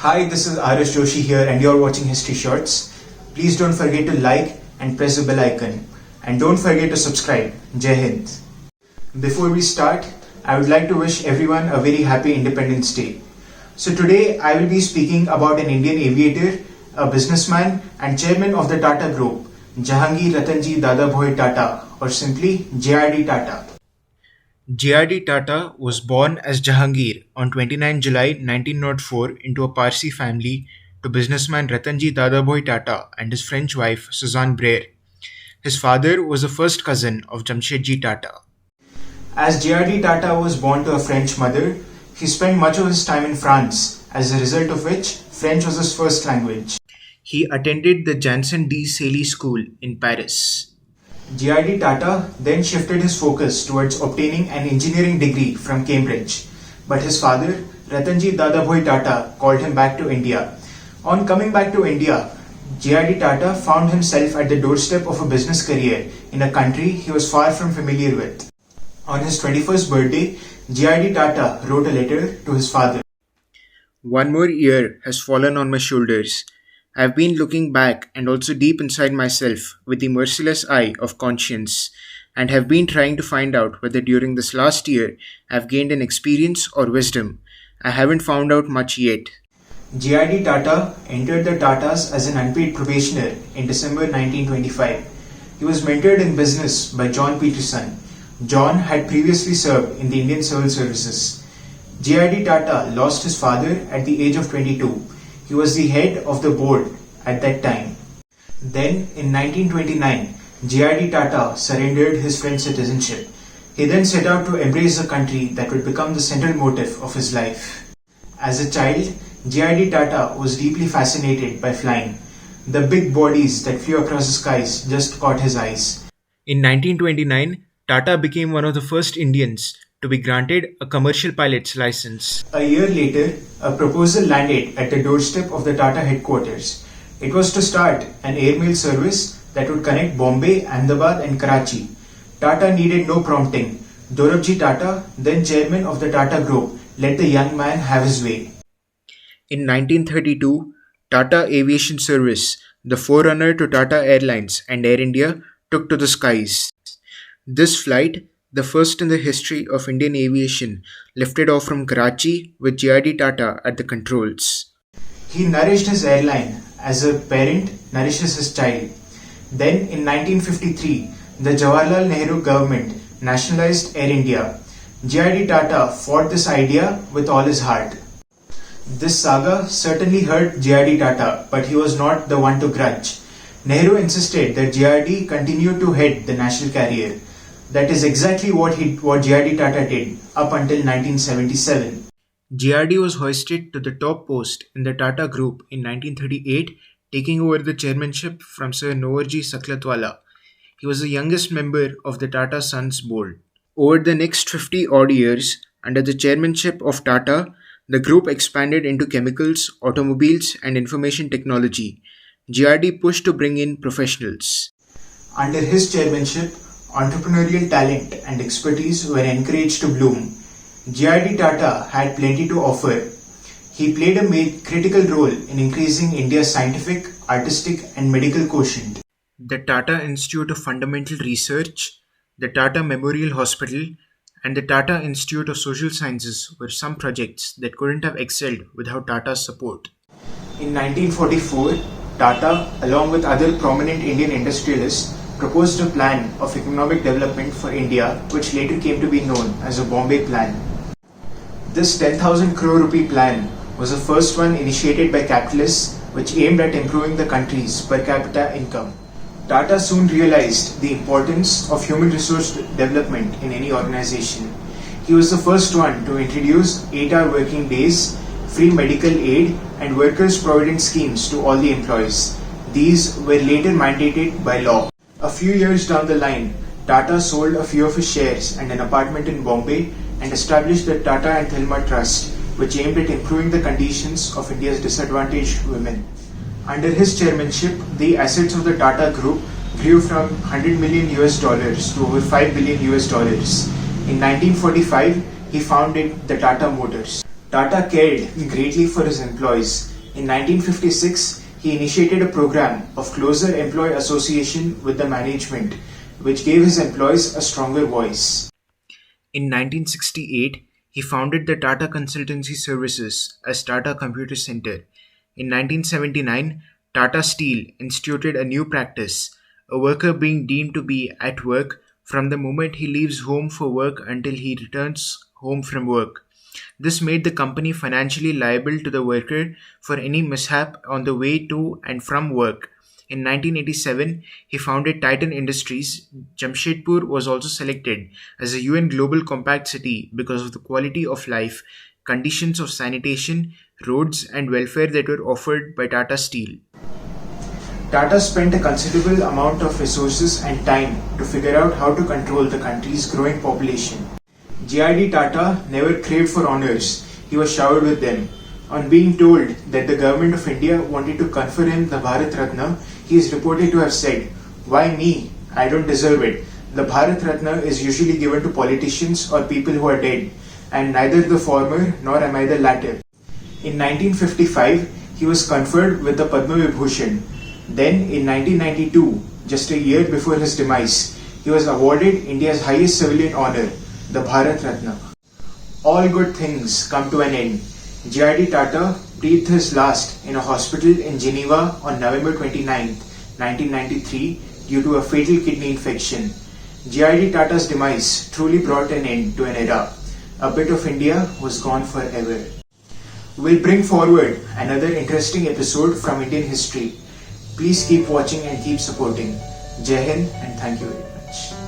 Hi, this is RS Joshi here, and you're watching History Shorts. Please don't forget to like and press the bell icon. And don't forget to subscribe. Jai Hind. Before we start, I would like to wish everyone a very happy Independence Day. So today I will be speaking about an Indian aviator, a businessman and chairman of the Tata Group, Jahangir Ratanji Dadabhai Tata, or simply JRD Tata. JRD Tata was born as Jahangir on 29 July 1904 into a Parsi family to businessman Ratanji Dadabhai Tata and his French wife Suzanne Braire. His father was a first cousin of Jamshedji Tata. As JRD Tata was born to a French mother, he spent much of his time in France, as a result of which French was his first language. He attended the Janson D. Sailly School in Paris. JRD Tata then shifted his focus towards obtaining an engineering degree from Cambridge, but his father, Ratanji Dadabhai Tata, called him back to India. On coming back to India, JRD Tata found himself at the doorstep of a business career in a country he was far from familiar with. On his 21st birthday, JRD Tata wrote a letter to his father. One more year has fallen on my shoulders. I have been looking back and also deep inside myself with the merciless eye of conscience, and have been trying to find out whether during this last year I have gained an experience or wisdom. I haven't found out much yet. JRD Tata entered the Tatas as an unpaid probationer in December 1925. He was mentored in business by John Peterson. John had previously served in the Indian Civil Services. JRD Tata lost his father at the age of 22. He was the head of the board at that time. Then, in 1929, JRD Tata surrendered his French citizenship. He then set out to embrace a country that would become the central motive of his life. As a child, JRD Tata was deeply fascinated by flying. The big bodies that flew across the skies just caught his eyes. In 1929, Tata became one of the first Indians to be granted a commercial pilot's license. A year later, a proposal landed at the doorstep of the Tata headquarters. It was to start an airmail service that would connect Bombay, Ahmedabad and Karachi. Tata needed no prompting. Dorabji Tata, then chairman of the Tata Group, let the young man have his way. In 1932, Tata Aviation Service, the forerunner to Tata Airlines and Air India, took to the skies. This flight, the first in the history of Indian aviation, lifted off from Karachi with JRD Tata at the controls. He nourished his airline as a parent nourishes his child. Then in 1953, the Jawaharlal Nehru government nationalized Air India. JRD Tata fought this idea with all his heart. This saga certainly hurt JRD Tata, but he was not the one to grudge. Nehru insisted that JRD continue to head the national carrier. That is exactly what JRD Tata did up until 1977. JRD was hoisted to the top post in the Tata Group in 1938, taking over the chairmanship from Sir Noverji Saklatwala. He was the youngest member of the Tata Sons board. Over the next 50 odd years, under the chairmanship of Tata, the group expanded into chemicals, automobiles and information technology. JRD pushed to bring in professionals. Under his chairmanship, entrepreneurial talent and expertise were encouraged to bloom. JRD Tata had plenty to offer. He played a critical role in increasing India's scientific, artistic and medical quotient. The Tata Institute of Fundamental Research, the Tata Memorial Hospital and the Tata Institute of Social Sciences were some projects that couldn't have excelled without Tata's support. In 1944, Tata, along with other prominent Indian industrialists, proposed a plan of economic development for India, which later came to be known as the Bombay Plan. This 10,000 crore rupee plan was the first one initiated by capitalists, which aimed at improving the country's per capita income. Tata soon realized the importance of human resource development in any organization. He was the first one to introduce 8-hour working days, free medical aid, and workers' provident schemes to all the employees. These were later mandated by law. A few years down the line, Tata sold a few of his shares and an apartment in Bombay and established the Tata and Thelma Trust, which aimed at improving the conditions of India's disadvantaged women. Under his chairmanship, the assets of the Tata Group grew from $100 million to over $5 billion. In 1945, he founded the Tata Motors. Tata cared greatly for his employees. In 1956, he initiated a program of closer employee association with the management, which gave his employees a stronger voice. In 1968, he founded the Tata Consultancy Services as Tata Computer Center. In 1979, Tata Steel instituted a new practice, a worker being deemed to be at work from the moment he leaves home for work until he returns home from work. This made the company financially liable to the worker for any mishap on the way to and from work. In 1987, he founded Titan Industries. Jamshedpur was also selected as a UN Global Compact city because of the quality of life, conditions of sanitation, roads, and welfare that were offered by Tata Steel. Tata spent a considerable amount of resources and time to figure out how to control the country's growing population. JRD Tata never craved for honours, he was showered with them. On being told that the government of India wanted to confer him the Bharat Ratna, he is reported to have said, "Why me? I don't deserve it. The Bharat Ratna is usually given to politicians or people who are dead, and neither the former nor am I the latter." In 1955, he was conferred with the Padma Vibhushan. Then, in 1992, just a year before his demise, he was awarded India's highest civilian honour, the Bharat Ratna. All good things come to an end. JRD Tata breathed his last in a hospital in Geneva on November 29, 1993, due to a fatal kidney infection. JRD Tata's demise truly brought an end to an era. A bit of India was gone forever. We'll bring forward another interesting episode from Indian history. Please keep watching and keep supporting. Jai Hind and thank you very much.